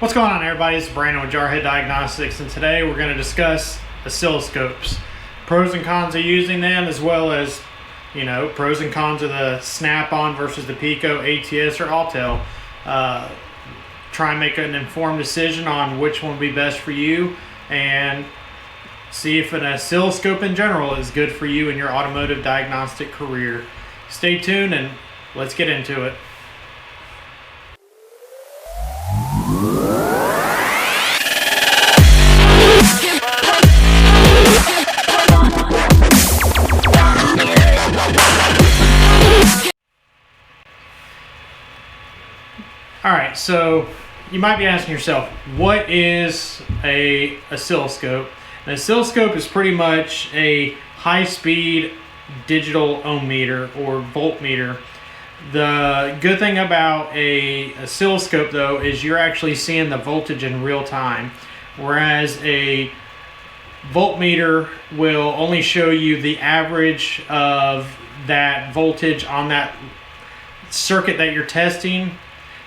What's going on, everybody? It's Brandon with Jarhead Diagnostics, and today we're going to discuss oscilloscopes, pros and cons of using them, as well as, pros and cons of the SnapOn versus the Pico, ATS, or Autel. Try and make an informed decision on which one would be best for you, and see if an oscilloscope in general is good for you in your automotive diagnostic career. Stay tuned and let's get into it. Alright, so you might be asking yourself, what is an oscilloscope? An oscilloscope is pretty much a high-speed digital ohm meter or voltmeter. The good thing about an oscilloscope, though, is you're actually seeing the voltage in real time, whereas a voltmeter will only show you the average of that voltage on that circuit that you're testing.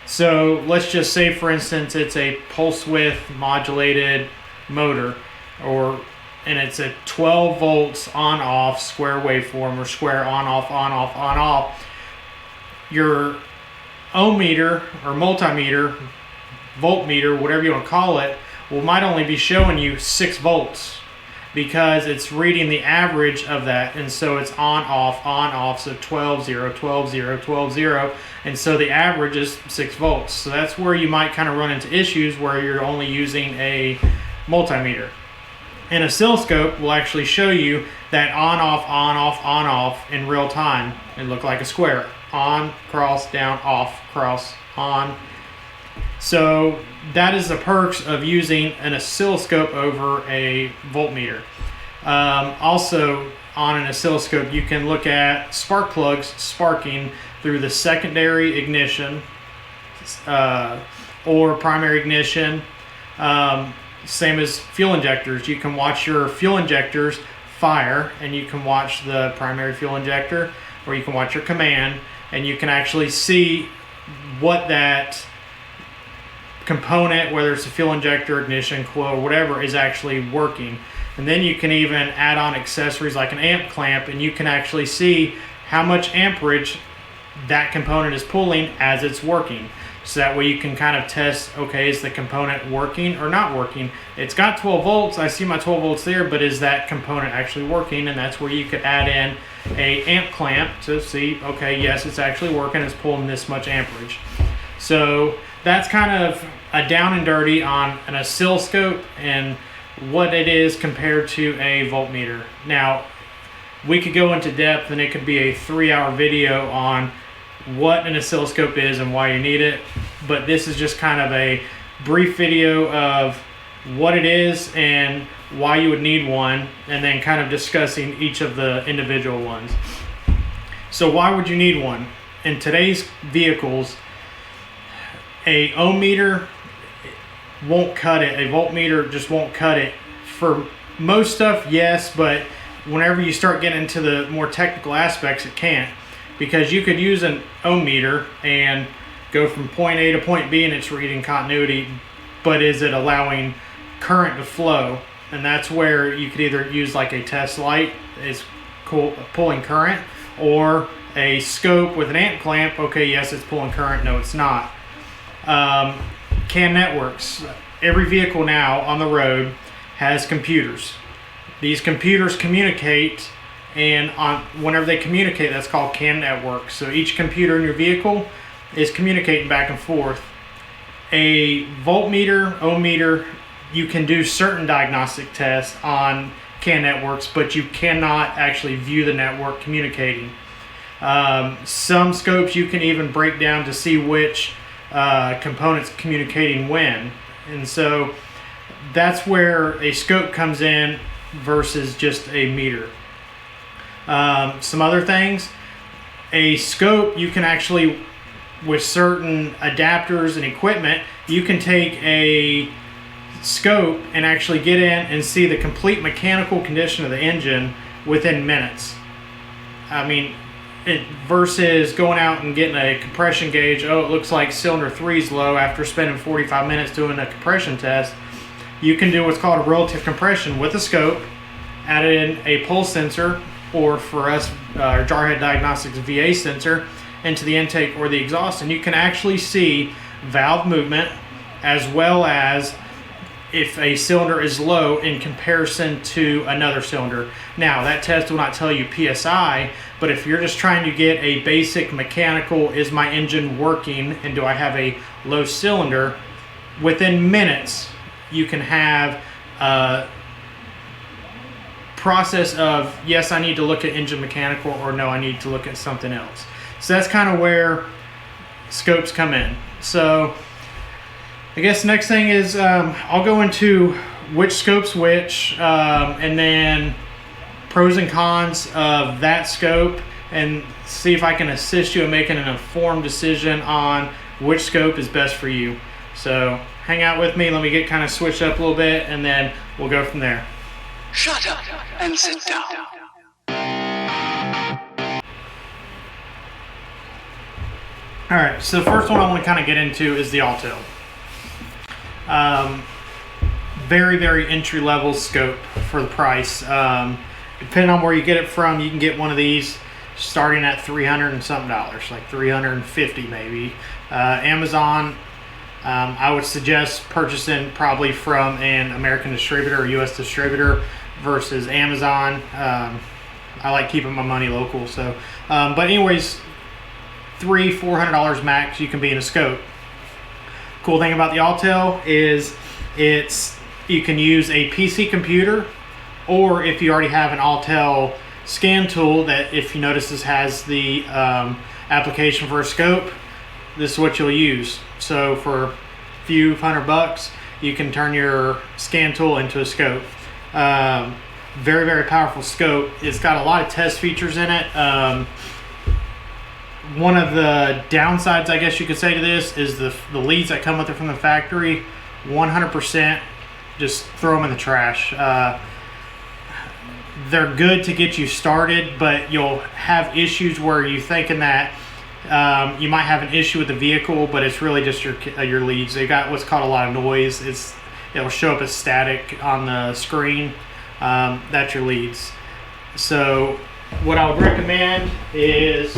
So let's just say, for instance, it's a pulse width modulated motor, and it's a 12 volts on off square waveform, or square on off on off on off. Your ohm meter or multimeter, voltmeter, whatever you want to call it, might only be showing you 6 volts because it's reading the average of that, and so it's on off, so 12 0 12 0 12 0, and so the average is 6 volts. So that's where you might kind of run into issues where you're only using a multimeter. An oscilloscope will actually show you that on off in real time and look like a square: on, cross, down, off, cross, on. So that is the perks of using an oscilloscope over a voltmeter. Also, on an oscilloscope, you can look at spark plugs sparking through the secondary ignition or primary ignition. Same as fuel injectors. You can watch your fuel injectors fire, and you can watch the primary fuel injector, or you can watch your command, and you can actually see what that component, whether it's a fuel injector, ignition coil, or whatever, is actually working. And then you can even add on accessories like an amp clamp, and you can actually see how much amperage that component is pulling as it's working. So that way you can kind of test, okay, is the component working or not working? It's got 12 volts, I see my 12 volts there, but is that component actually working? And that's where you could add in a amp clamp to see, okay, yes, it's actually working, it's pulling this much amperage. So that's kind of a down and dirty on an oscilloscope and what it is compared to a voltmeter. Now, we could go into depth, and it could be a 3-hour video on what an oscilloscope is and why you need it, but this is just kind of a brief video of what it is and why you would need one, and then kind of discussing each of the individual ones. So why would you need one? In today's vehicles, a ohm meter won't cut it. A voltmeter just won't cut it. For most stuff, yes, but whenever you start getting into the more technical aspects, it can't. Because you could use an ohm meter and go from point A to point B and it's reading continuity, but is it allowing current to flow? And that's where you could either use like a test light, is pulling current, or a scope with an amp clamp. Okay, yes, it's pulling current. No, it's not. CAN networks. Every vehicle now on the road has computers. These computers communicate, and whenever they communicate, that's called CAN networks. So each computer in your vehicle is communicating back and forth. A voltmeter, ohm meter, you can do certain diagnostic tests on CAN networks, but you cannot actually view the network communicating. Some scopes you can even break down to see which components communicating when, and so that's where a scope comes in versus just a meter. Some other things, a scope, you can actually, with certain adapters and equipment, you can take a scope and actually get in and see the complete mechanical condition of the engine within minutes. I mean, versus going out and getting a compression gauge. Oh, it looks like cylinder 3 is low after spending 45 minutes doing a compression test. You can do what's called a relative compression with a scope, add in a pulse sensor, or for us, our Jarhead Diagnostics VA sensor, into the intake or the exhaust, and you can actually see valve movement as well as if a cylinder is low in comparison to another cylinder. Now, that test will not tell you PSI, but if you're just trying to get a basic mechanical, is my engine working and do I have a low cylinder, within minutes you can have a process of, yes, I need to look at engine mechanical, or no, I need to look at something else. So that's kind of where scopes come in. So I guess next thing is I'll go into which scope's which, and then pros and cons of that scope, and see if I can assist you in making an informed decision on which scope is best for you. So hang out with me, let me get kind of switched up a little bit, and then we'll go from there. Shut up and sit down. Alright, so the first one I want to kind of get into is the Autel. Very, very entry-level scope for the price. Depending on where you get it from, you can get one of these starting at $300 and something, like $350 maybe. Amazon, I would suggest purchasing probably from an American distributor or US distributor versus Amazon. I like keeping my money local, so but anyways, $300-400 max you can be in a scope. Cool thing about the Autel is you can use a PC computer, or if you already have an Autel scan tool that, if you notice, this has the application for a scope, this is what you'll use. So for a few $100, you can turn your scan tool into a scope. Very, very powerful scope. It's got a lot of test features in it. One of the downsides, I guess you could say, to this is the leads that come with it from the factory. 100% just throw them in the trash. They're good to get you started, but you'll have issues where you're thinking that you might have an issue with the vehicle, but it's really just your leads. They got what's called a lot of noise. It'll show up as static on the screen. That's your leads. So what I would recommend is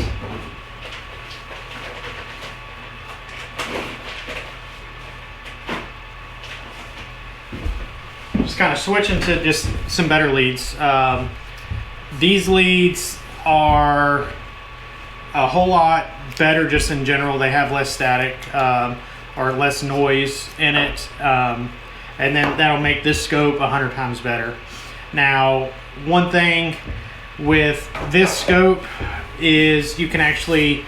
just kind of switching to just some better leads. These leads are a whole lot better just in general. They have less static or less noise in it, and then that'll make this scope 100 times better. Now, one thing with this scope is you can actually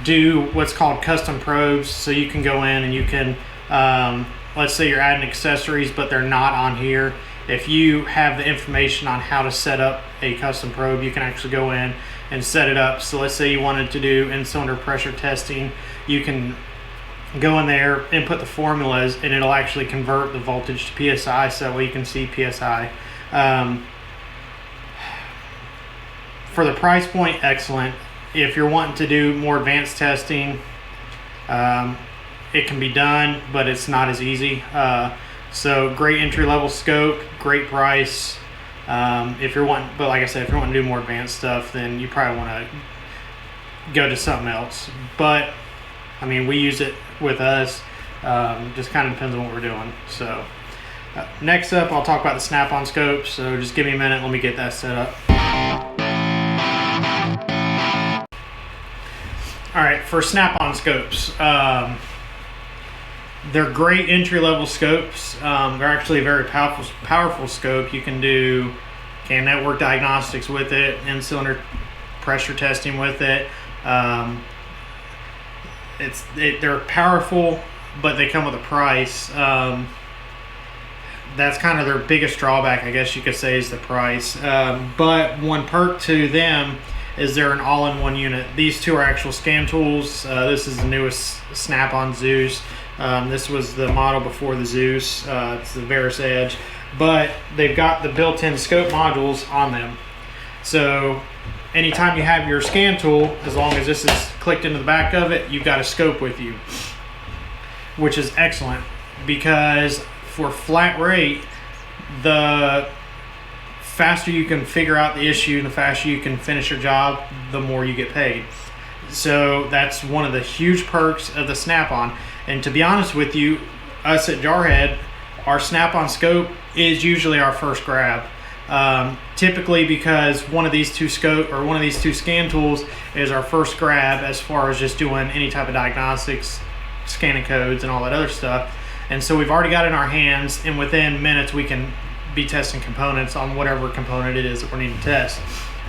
do what's called custom probes. So you can go in and you can let's say you're adding accessories, but they're not on here. If you have the information on how to set up a custom probe, you can actually go in and set it up. So let's say you wanted to do in-cylinder pressure testing, you can go in there, input the formulas, and it'll actually convert the voltage to PSI, so that way you can see PSI. For the price point, excellent. If you're wanting to do more advanced testing, it can be done, but it's not as easy. So great entry-level scope, great price. If you're wanting, but like I said, if you're wanting to do more advanced stuff, then you probably want to go to something else. But I mean, we use it with us. Just kind of depends on what we're doing. So next up, I'll talk about the SnapOn scope. So just give me a minute. Let me get that set up. All right, for SnapOn scopes. They're great entry-level scopes. They're actually a very powerful scope. You can do network diagnostics with it, in-cylinder pressure testing with it. They're powerful, but they come with a price. That's kind of their biggest drawback, I guess you could say, is the price. But one perk to them is they're an all-in-one unit. These two are actual scan tools. This is the newest SnapOn Zeus. This was the model before the Zeus. It's the Veris Edge, but they've got the built-in scope modules on them. So anytime you have your scan tool, as long as this is clicked into the back of it, you've got a scope with you, which is excellent because for flat rate, the faster you can figure out the issue, the faster you can finish your job, the more you get paid. So that's one of the huge perks of the SnapOn. And to be honest with you, us at Jarhead, our SnapOn scope is usually our first grab. Typically because one of these two scan tools is our first grab as far as just doing any type of diagnostics, scanning codes and all that other stuff. And so we've already got it in our hands, and within minutes we can be testing components on whatever component it is that we're needing to test.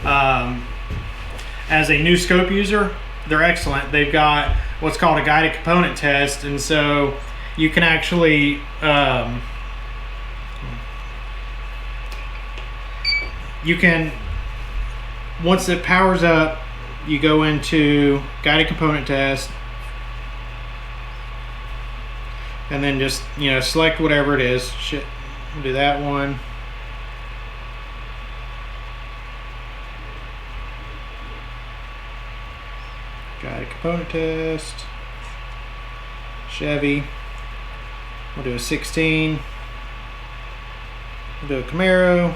As a new scope user, they're excellent. They've got what's called a guided component test, and so you can actually once it powers up, you go into guided component test, and then just select whatever it is. Do that one. Guided component test. Chevy. We'll do a 16. We'll do a Camaro.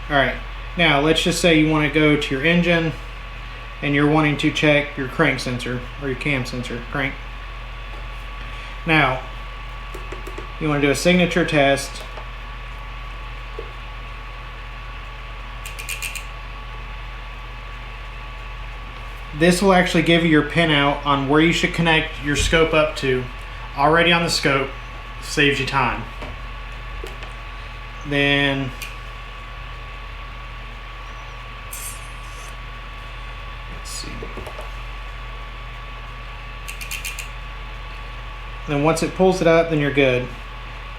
Alright, now let's just say you want to go to your engine and you're wanting to check your crank sensor or your cam sensor crank. Now, you want to do a signature test. This will actually give you your pinout on where you should connect your scope up to. Already on the scope, saves you time. Then let's see. Then once it pulls it up, then you're good.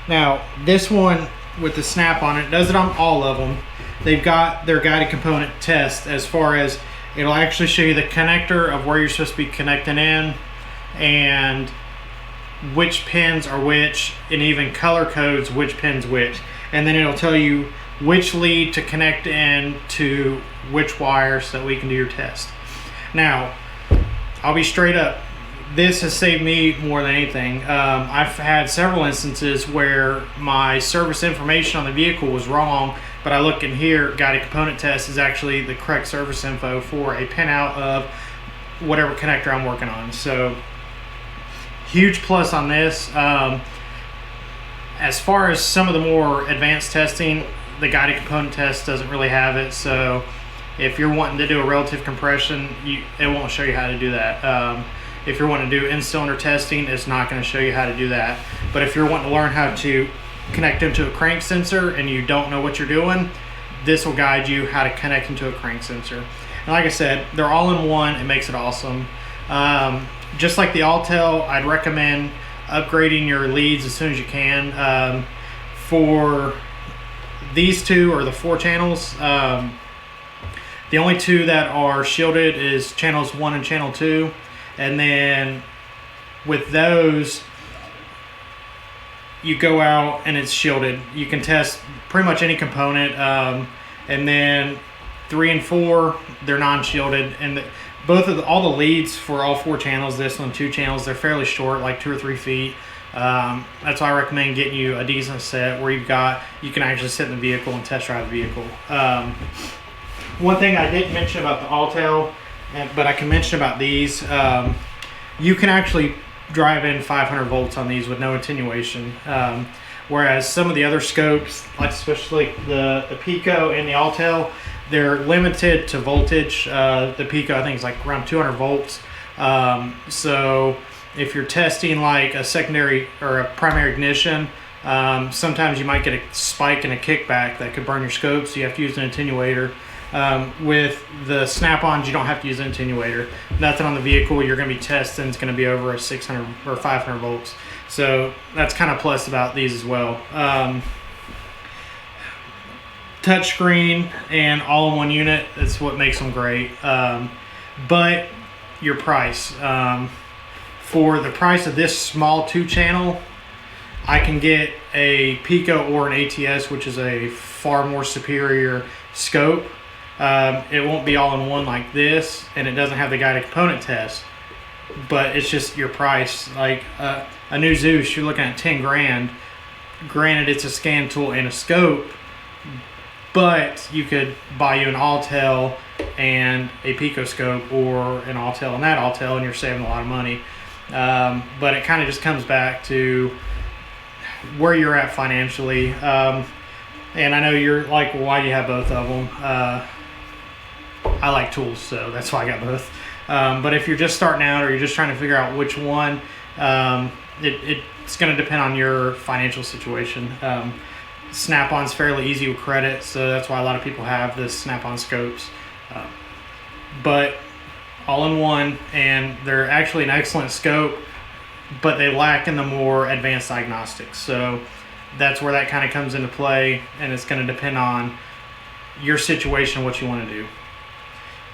Now this one with the SnapOn, it does it on all of them. They've got their guided component test as far as it'll actually show you the connector of where you're supposed to be connecting in and which pins are which, and even color codes which pins which. And then it'll tell you which lead to connect in to which wire so that we can do your test. Now, I'll be straight up. This has saved me more than anything. I've had several instances where my service information on the vehicle was wrong, but I look in here, guided component test is actually the correct service info for a pinout of whatever connector I'm working on. So, huge plus on this. As far as some of the more advanced testing, the guided component test doesn't really have it. So, if you're wanting to do a relative compression, it won't show you how to do that. If you're wanting to do in-cylinder testing, it's not going to show you how to do that. But if you're wanting to learn how to connect into a crank sensor and you don't know what you're doing, this will guide you how to connect into a crank sensor. And like I said, they're all in one. It makes it awesome. Just like the Autel, I'd recommend upgrading your leads as soon as you can. For these two, or the 4 channels, the only 2 that are shielded is channels 1 and channel 2. And then with those, you go out and it's shielded. You can test pretty much any component. And then 3 and 4, they're non-shielded. And all the leads for all 4 channels, this one 2 channels, they're fairly short, like 2 or 3 feet. That's why I recommend getting you a decent set where you can actually sit in the vehicle and test drive the vehicle. One thing I didn't mention about the Autel, but I can mention about these, you can actually drive in 500 volts on these with no attenuation, whereas some of the other scopes, like especially the Pico and the Autel, they're limited to voltage. The Pico, I think, is like around 200 volts. So if you're testing like a secondary or a primary ignition, sometimes you might get a spike and a kickback that could burn your scope, so you have to use an attenuator. With the SnapOns, you don't have to use an attenuator. Nothing on the vehicle you're going to be testing is going to be over a 600 or 500 volts. So that's kind of plus about these as well. Touchscreen and all-in-one unit, that's what makes them great. But your price. For the price of this small 2-channel, I can get a Pico or an ATS, which is a far more superior scope. It won't be all in one like this, and it doesn't have the guided component test, but it's just your price. Like a new Zeus, you're looking at 10 grand. Granted, it's a scan tool and a scope, but you could buy you an Autel and a Pico scope, or an Autel and that Autel, and you're saving a lot of money. But it kind of just comes back to where you're at financially. And I know you're like, well, why do you have both of them? I like tools, so that's why I got both. But if you're just starting out, or you're just trying to figure out which one, it's going to depend on your financial situation. SnapOn's fairly easy with credit, so that's why a lot of people have the SnapOn scopes. But all in one, and they're actually an excellent scope, but they lack in the more advanced diagnostics. So that's where that kind of comes into play, and it's going to depend on your situation, what you want to do.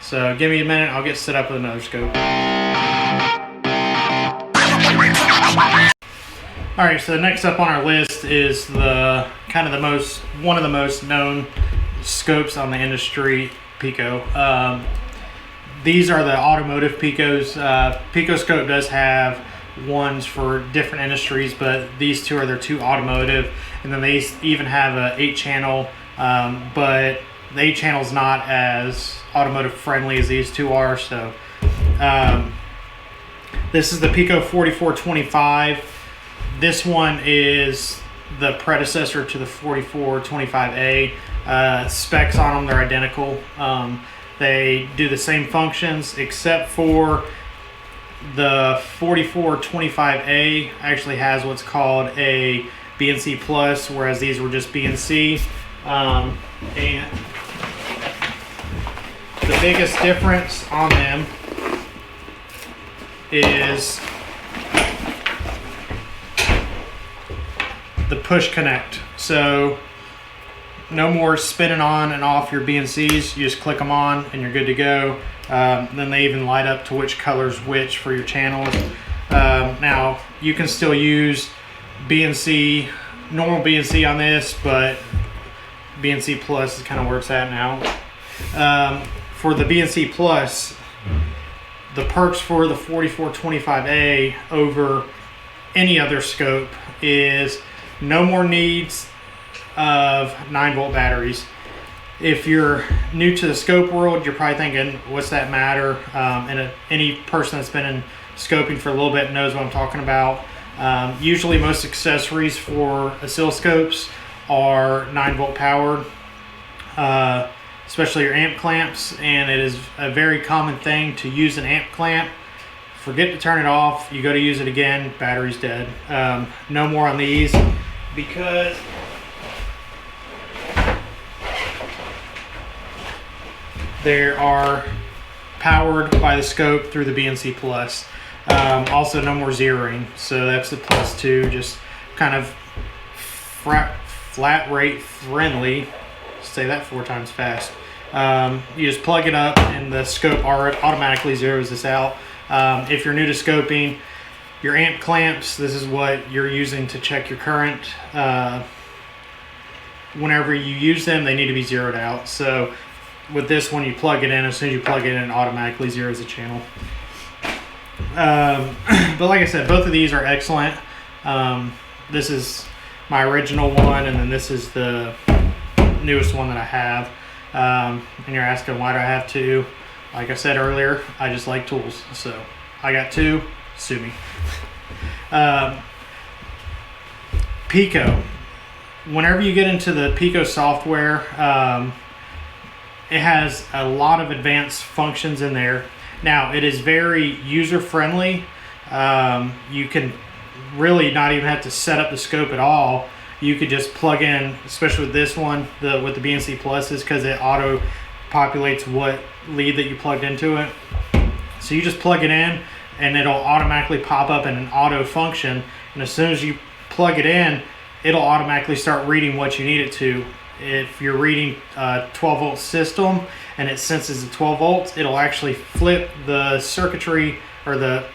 So give me a minute, I'll get set up with another scope. Alright, so next up on our list is the kind of one of the most known scopes on the industry, Pico. These are the automotive Picos. Pico scope does have ones for different industries, but these two are their two automotive, and then they even have a 8-channel, but the 8-channel is not as automotive friendly as these two are. So this is the Pico 4425. This one is the predecessor to the 4425A. Specs on them, they're identical. They do the same functions, except for the 4425A actually has what's called a BNC Plus, whereas these were just BNC. And the biggest difference on them is the push connect. So no more spinning on and off your BNCs. You just click them on and you're good to go. Then they even light up to which color's which for your channels. Now you can still use BNC, normal BNC on this, but BNC Plus is kind of where it's at now. For the BNC Plus, the perks for the 4425A over any other scope is no more needs of 9-volt batteries. If you're new to the scope world, you're probably thinking, what's that matter? And any person that's been in scoping for a little bit knows what I'm talking about. Usually most accessories for oscilloscopes are 9-volt powered, especially your amp clamps, and it is a very common thing to use an amp clamp, forget to turn it off, you go to use it again, battery's dead. No more on these, because they are powered by the scope through the BNC Plus. Also no more zeroing, so that's the plus two, just kind of flat rate friendly. Say that 4 times fast. You just plug it up and the scope automatically zeroes this out. If you're new to scoping, your amp clamps, this is what you're using to check your current. Whenever you use them, they need to be zeroed out. So with this one, you plug it in. As soon as you plug it in, it automatically zeroes the channel. But like I said, both of these are excellent. This is my original one, and then this is the newest one that I have. And you're asking, why do I have two? Like I said earlier, I just like tools, so I got two. Sue me. Pico. Whenever you get into the Pico software, it has a lot of advanced functions in there. Now, it is very user-friendly. You can really not even have to set up the scope at all. You could just plug in, especially with this one, with the BNC Pluses, because it auto-populates what lead that you plugged into it. So you just plug it in, and it'll automatically pop up in an auto function. And as soon as you plug it in, it'll automatically start reading what you need it to. If you're reading a 12-volt system and it senses the 12 volts, it'll actually flip the circuitry or the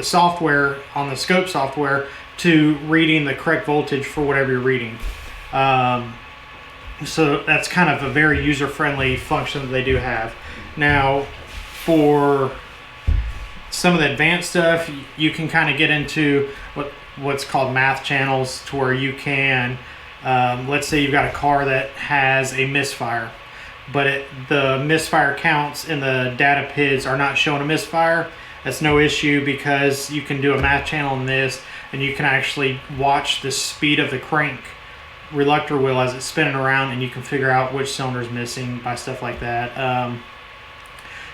software on the scope software to reading the correct voltage for whatever you're reading. So that's kind of a very user-friendly function that they do have. Now, for some of the advanced stuff, you can kind of get into what's called math channels, to where you can, let's say you've got a car that has a misfire, but the misfire counts in the data PIDs are not showing a misfire. That's no issue, because you can do a math channel in this, and you can actually watch the speed of the crank reluctor wheel as it's spinning around, and you can figure out which cylinder is missing by stuff like that.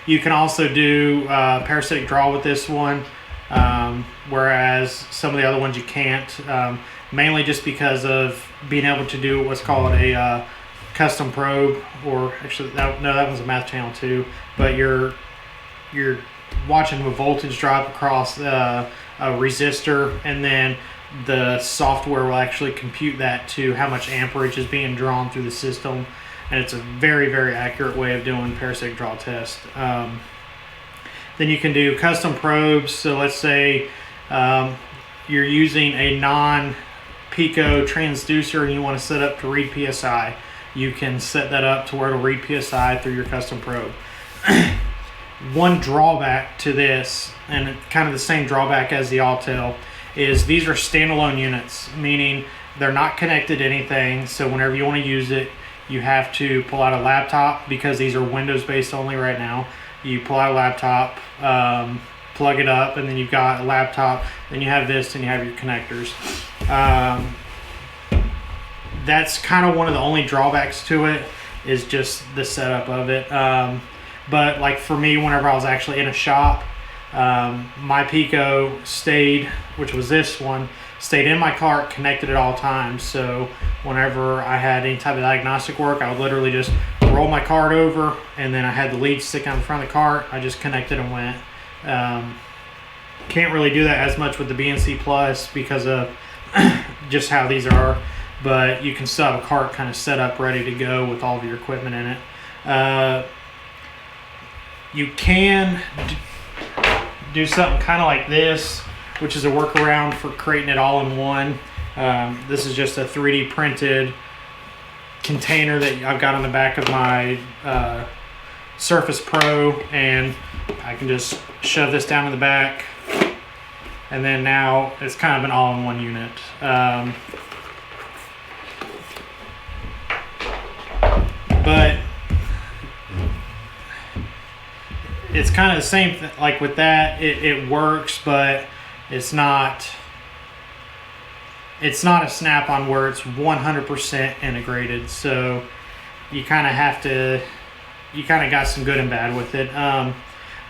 You can also do parasitic draw with this one, whereas some of the other ones you can't, mainly just because of being able to do what's called a custom probe, or actually that one's a math channel too, but you're watching a voltage drop across a resistor, and then the software will actually compute that to how much amperage is being drawn through the system, and it's a very, very accurate way of doing parasitic draw test. Then you can do custom probes. So let's say you're using a non-Pico transducer and you want to set up to read PSI. You can set that up to where it'll read PSI through your custom probe. One drawback to this, and kind of the same drawback as the Autel, is these are standalone units, meaning they're not connected to anything. So whenever you want to use it, you have to pull out a laptop, because these are Windows based only right now. You pull out a laptop, plug it up, and then you've got a laptop, then you have this, and you have your connectors. That's kind of one of the only drawbacks to it, is just the setup of it. But like for me, whenever I was actually in a shop, my Pico stayed, which was this one, stayed in my cart, connected at all times. So whenever I had any type of diagnostic work, I would literally just roll my cart over, and then I had the lead stick on the front of the cart. I just connected and went. Can't really do that as much with the BNC Plus because of just how these are, but you can still have a cart kind of set up ready to go with all of your equipment in it. You can do something kind of like this, which is a workaround for creating it all in one. This is just a 3D printed container that I've got on the back of my Surface Pro, and I can just shove this down in the back, and then now it's kind of an all-in-one unit. But it's kind of the same like with that. It works, but it's not a SnapOn where it's 100% integrated. So you kind of got some good and bad with it.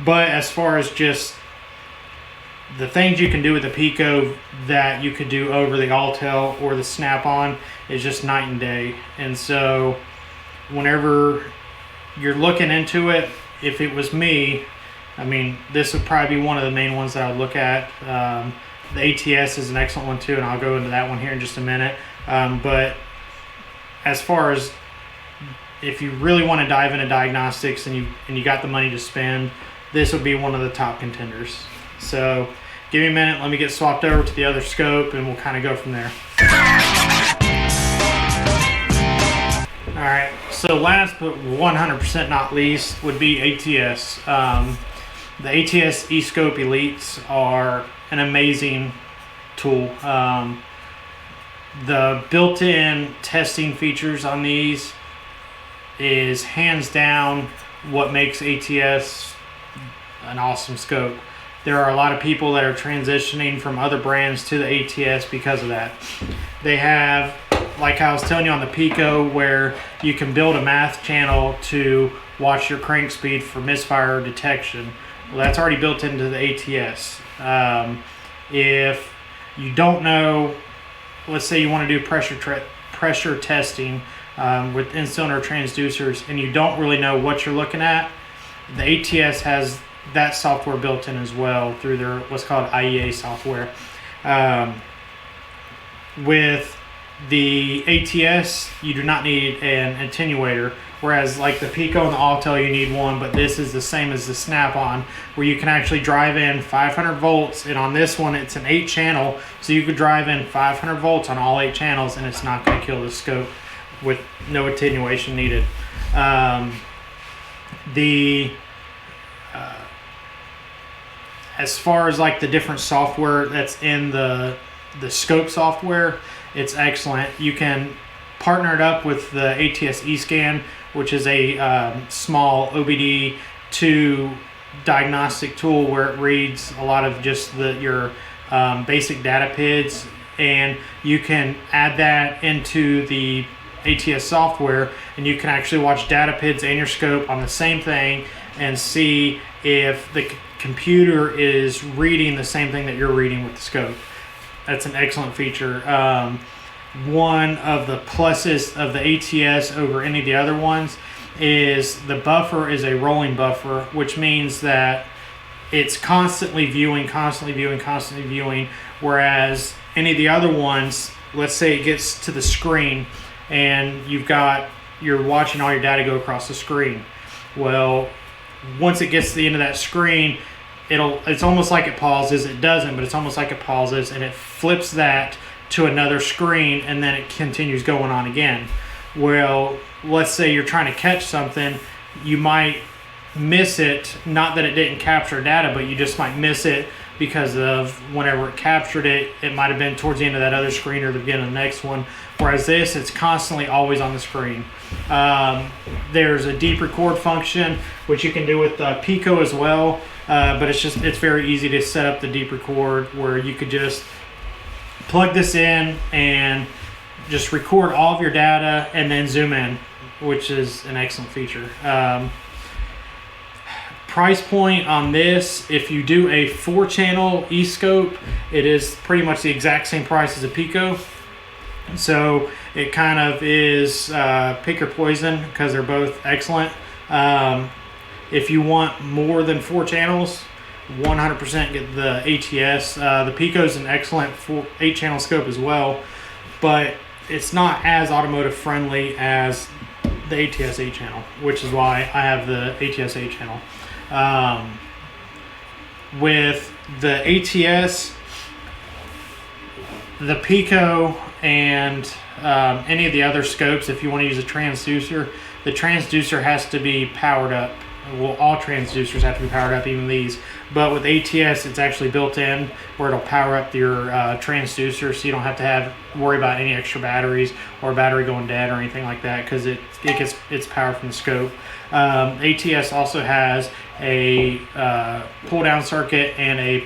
But as far as just the things you can do with the Pico that you could do over the Autel or the SnapOn is just night and day. And so whenever you're looking into it, if it was me, I mean, this would probably be one of the main ones that I would look at. The ATS is an excellent one too, and I'll go into that one here in just a minute. But as far as if you really want to dive into diagnostics and you got the money to spend, this would be one of the top contenders. So give me a minute, let me get swapped over to the other scope, and we'll kind of go from there. All right, so last but 100% not least would be ATS. The ATS E-Scope Elites are an amazing tool. The built-in testing features on these is hands down what makes ATS an awesome scope. There are a lot of people that are transitioning from other brands to the ATS because of that. They have, like I was telling you on the Pico, where you can build a math channel to watch your crank speed for misfire detection. Well, that's already built into the ATS. If you don't know, let's say you want to do pressure testing with in-cylinder transducers, and you don't really know what you're looking at, the ATS has that software built in as well through their what's called IEA software. With The ATS, you do not need an attenuator, whereas like the Pico and the Autel, you need one, but this is the same as the SnapOn, where you can actually drive in 500 volts, and on this one it's an 8-channel, so you could drive in 500 volts on all 8 channels and it's not going to kill the scope with no attenuation needed. As far as like the different software that's in the scope software, it's excellent. You can partner it up with the ATS eScan, which is a small OBD2 diagnostic tool where it reads a lot of just your basic data PIDs, and you can add that into the ATS software, and you can actually watch data PIDs and your scope on the same thing and see if the computer is reading the same thing that you're reading with the scope. That's an excellent feature. One of the pluses of the ATS over any of the other ones is the buffer is a rolling buffer, which means that it's constantly viewing, whereas any of the other ones, let's say it gets to the screen and you're watching all your data go across the screen. Well, once it gets to the end of that screen, it's almost like it pauses. It doesn't, but it's almost like it pauses, and it flips that to another screen, and then it continues going on again. Well, let's say you're trying to catch something, you might miss it, not that it didn't capture data, but you just might miss it because of whenever it captured it, it might have been towards the end of that other screen or the beginning of the next one. Whereas this, it's constantly always on the screen. There's a deep record function, which you can do with Pico as well, but it's very easy to set up the deep record, where you could just plug this in and just record all of your data and then zoom in, which is an excellent feature. Price point on this, if you do a 4-channel e-scope, it is pretty much the exact same price as a Pico. So it kind of is pick or poison, because they're both excellent. If you want more than 4 channels, 100% get the ATS. The Pico is an excellent 8-channel scope as well, but it's not as automotive friendly as the ATS 8-channel, which is why I have the ATS 8-channel. With the ATS, the Pico, and any of the other scopes, if you want to use a transducer, the transducer has to be powered up. Well, all transducers have to be powered up, even these. But with ATS, it's actually built in where it'll power up your transducer, so you don't have to worry about any extra batteries or a battery going dead or anything like that, because it gets its power from the scope. ATS also has a pull-down circuit and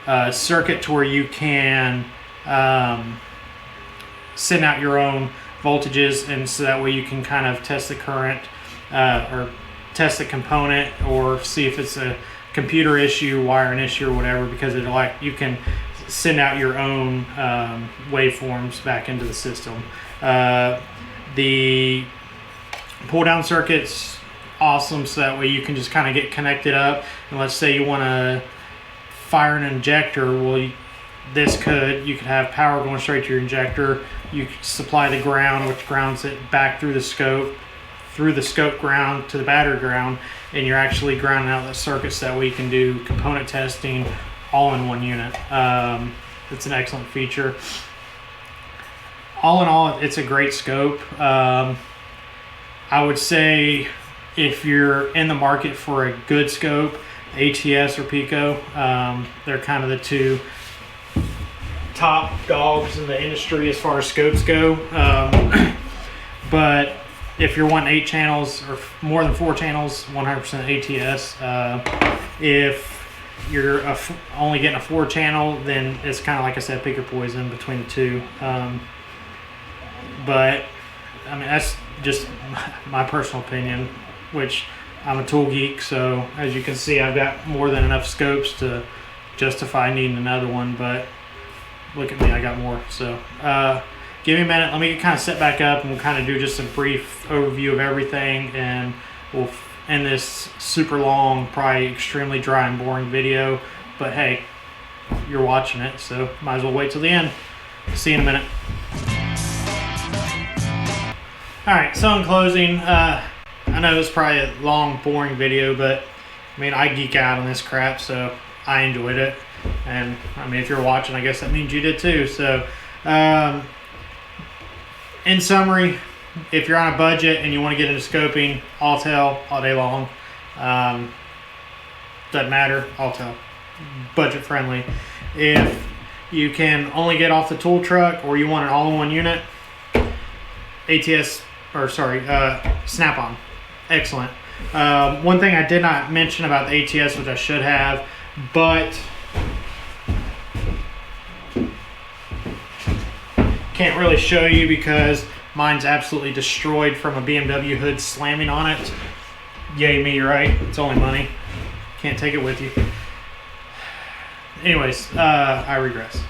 a circuit to where you can send out your own voltages, and so that way you can kind of test the current or test the component, or see if it's a computer issue, wiring issue, or whatever, because you can send out your own waveforms back into the system. The pull down circuit's awesome, so that way you can just kind of get connected up, and let's say you want to fire an injector. Well, you could have power going straight to your injector. You supply the ground, which grounds it back through the scope ground to the battery ground, and you're actually grounding out the circuits. That way you can do component testing all in one unit. It's an excellent feature. All in all, it's a great scope. I would say if you're in the market for a good scope, ATS or Pico, they're kind of the two top dogs in the industry as far as scopes go. But if you're wanting 8 channels or more than 4 channels, 100% ATS. If you're only getting a 4-channel, then it's kind of like I said, pick or poison between the two. But I mean, that's just my personal opinion, which I'm a tool geek, so as you can see, I've got more than enough scopes to justify needing another one. But look at me, I got more. So give me a minute, let me kind of set back up, and we'll kind of do just a brief overview of everything, and we'll end this super long, probably extremely dry and boring video. But hey, you're watching it, so might as well wait till the end. See you in a minute. Alright, so in closing, I know it's probably a long, boring video, but I mean, I geek out on this crap, so I enjoyed it. And I mean, if you're watching, I guess that means you did too. So, in summary, if you're on a budget and you want to get into scoping, Autel all day long. Doesn't matter, Autel. Budget friendly. If you can only get off the tool truck or you want an all-in-one unit, SnapOn. Excellent. One thing I did not mention about the ATS, which I should have, but can't really show you because mine's absolutely destroyed from a BMW hood slamming on it. Yay me, right? It's only money. Can't take it with you. Anyways, I regress.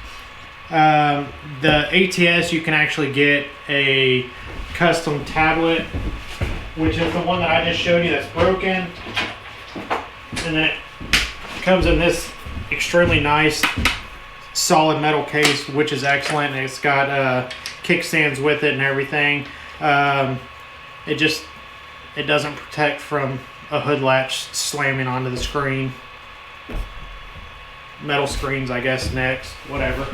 The ATS, you can actually get a custom tablet, which is the one that I just showed you that's broken. And then it comes in this extremely nice solid metal case, which is excellent. And it's got kickstands with it and everything. It doesn't protect from a hood latch slamming onto the screen. Metal screens, I guess, next, whatever.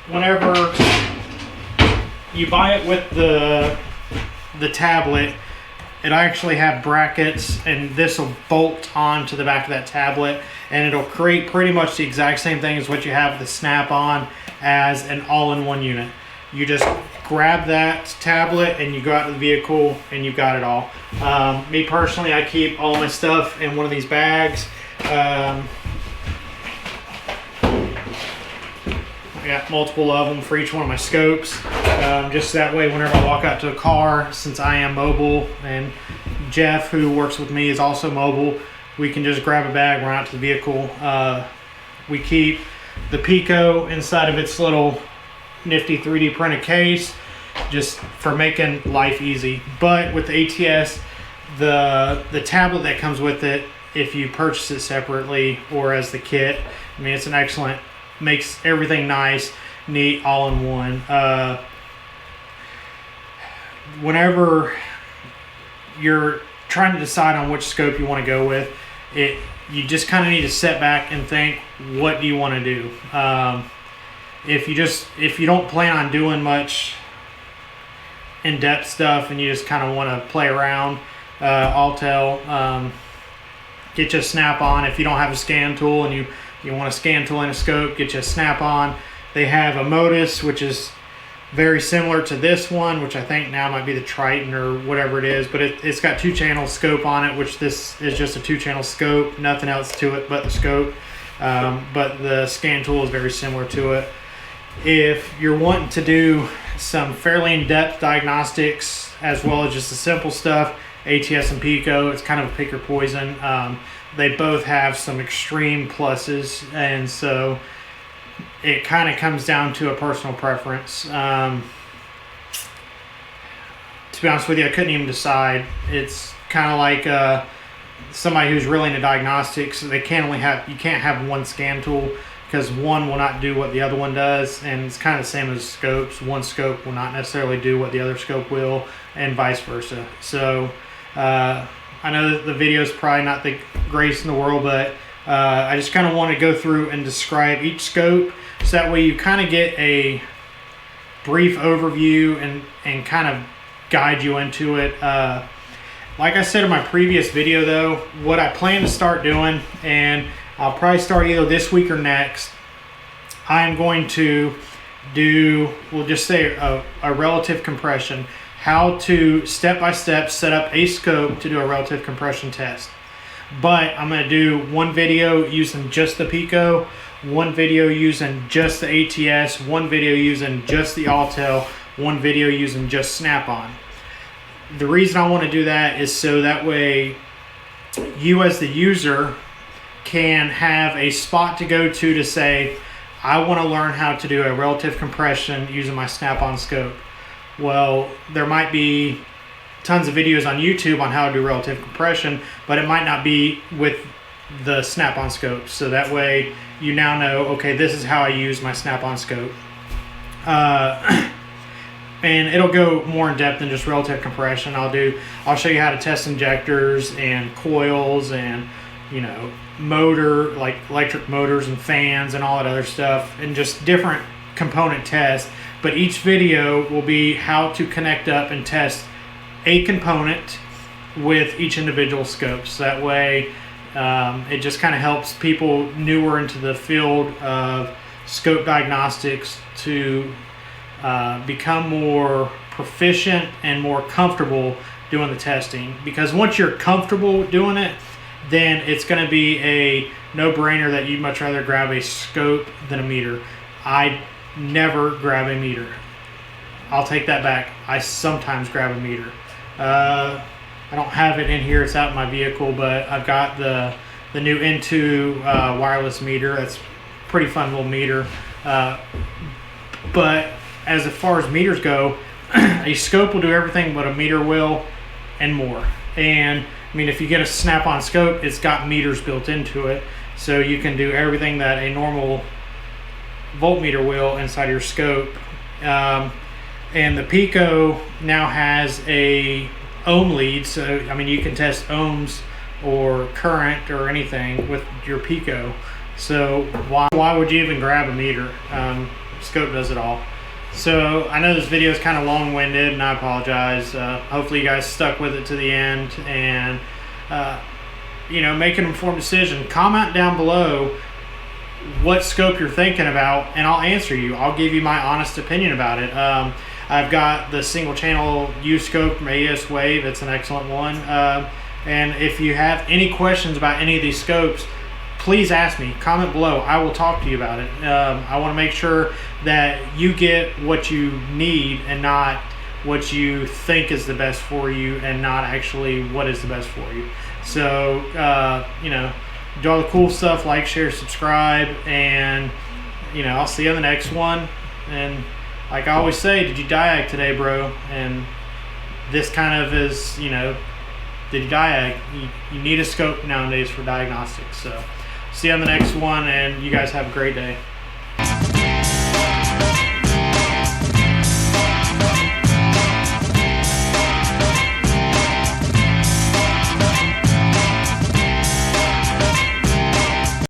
Whenever you buy it with the tablet, it actually have brackets, and this will bolt onto the back of that tablet, and it'll create pretty much the exact same thing as what you have with the Snap-on as an all-in-one unit. You just grab that tablet and you go out to the vehicle and you've got it all. Me personally, I keep all my stuff in one of these bags. I got multiple of them for each one of my scopes. Just that way, whenever I walk out to a car, since I am mobile and Jeff, who works with me, is also mobile, we can just grab a bag, run out to the vehicle. We keep the Pico inside of its little nifty 3D printed case, just for making life easy. But with the ATS, the tablet that comes with it, if you purchase it separately or as the kit, I mean, it's an excellent, makes everything nice, neat, all in one. Whenever you're trying to decide on which scope you want to go with, you just kind of need to sit back and think, what do you want to do? If you don't plan on doing much in-depth stuff and you just kind of want to play around, Autel, get you a Snap-on. If you don't have a scan tool and you want a scan tool and a scope, get you a Snap-on. They have a Modus, which is very similar to this one, which I think now might be the Triton or whatever it is, but it's got 2-channel scope on it, which this is just a 2-channel scope, nothing else to it but the scope. But the scan tool is very similar to it. If you're wanting to do some fairly in-depth diagnostics as well as just the simple stuff, ATS and Pico, it's kind of a pick your poison. They both have some extreme pluses, and so it kind of comes down to a personal preference. To be honest with you, I couldn't even decide. It's kind of like somebody who's really into diagnostics. You can't have one scan tool, because one will not do what the other one does, and it's kind of the same as scopes. One scope will not necessarily do what the other scope will, and vice versa. So I know that the video is probably not the greatest in the world, but I just kind of want to go through and describe each scope, so that way you kind of get a brief overview and kind of guide you into it. Like I said in my previous video though, what I plan to start doing, and I'll probably start either this week or next, I'm going to do, we'll just say a relative compression, how to step-by-step set up a scope to do a relative compression test. But I'm going to do one video using just the Pico, one video using just the ATS, one video using just the Autel, one video using just Snap-on. The reason I want to do that is so that way you as the user can have a spot to go to say, I want to learn how to do a relative compression using my Snap-on scope. Well, there might be tons of videos on YouTube on how to do relative compression, but it might not be with the Snap-on scope. So that way you now know, okay, this is how I use my Snap-on scope. and it'll go more in depth than just relative compression. I'll show you how to test injectors and coils and, you know, motor, like electric motors and fans and all that other stuff, and just different component tests. But each video will be how to connect up and test a component with each individual scope. So that way it just kind of helps people newer into the field of scope diagnostics to become more proficient and more comfortable doing the testing. Because once you're comfortable doing it, then it's going to be a no-brainer that you'd much rather grab a scope than a meter. I never grab a meter. I'll take that back. I sometimes grab a meter. I don't have it in here. It's out in my vehicle, but I've got the new N2 wireless meter. That's a pretty fun little meter. But as far as meters go, a scope will do everything but a meter will, and more. And I mean, if you get a SnapOn scope, it's got meters built into it, so you can do everything that a normal voltmeter will inside your scope. And the Pico now has a ohm lead, so I mean, you can test ohms or current or anything with your Pico. So why would you even grab a meter? Scope does it all. So I know this video is kind of long-winded, and I apologize. Hopefully you guys stuck with it to the end, and you know, make an informed decision. Comment down below what scope you're thinking about, and I'll answer you. I'll give you my honest opinion about it. I've got the single channel U scope from AES Wave. It's an excellent one. And if you have any questions about any of these scopes, please ask me. Comment below. I will talk to you about it. I want to make sure that you get what you need and not what you think is the best for you, and not actually what is the best for you. So, you know, do all the cool stuff, like, share, subscribe, and, you know, I'll see you on the next one. And like I always say, did you diag today, bro? And this kind of is, you know, did you diag? You need a scope nowadays for diagnostics. So see you on the next one, and you guys have a great day.